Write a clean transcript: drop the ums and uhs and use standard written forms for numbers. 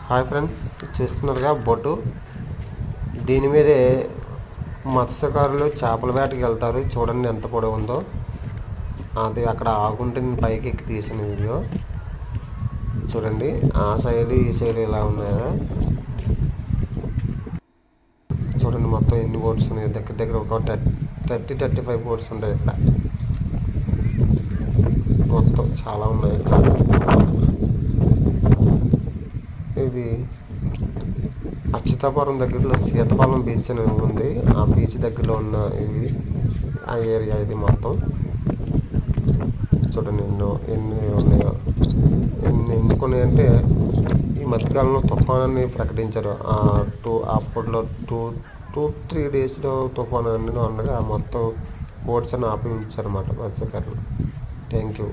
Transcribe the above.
Hi friends, చేస్తున్నారుగా boat. దీని మీదే మత్స్యకారులు చేపల వేటకి వెళ్తారు. చూడండి ఎంత పొడవు ఉందో. అది అక్కడ ఆగుంటే నేను పైకి ఎక్కి తీసిన వీడియో చూడండి. ఆ సైడ్ ఈ సైడ్ ఇలా ఉన్నాయా చూడండి. మొత్తం ఎన్ని బోట్స్ ఉన్నాయి, దగ్గర దగ్గర ఒక 35 బోట్స్ ఉంటాయి ఇక్కడ. మొత్తం చాలా ఉన్నాయి ఇక్కడ. ఇది అచ్యుతాపురం దగ్గరలో సీతపాలెం బీచ్ అని ఉంది. ఆ బీచ్ దగ్గరలో ఉన్న ఇది ఆ ఏరియా. ఇది మొత్తం చూడండి ఎన్ని ఉన్నాయో. ఎందుకున్నాయంటే ఈ మధ్యకాలంలో తుఫానాన్ని ప్రకటించారు. అప్పట్లో 2-3 డేస్లో తుఫాను అన్నీ ఉండగా మొత్తం బోట్స్ అని ఆపి ఉంచారన్నమాట మత్స్యకారులు. Thank you.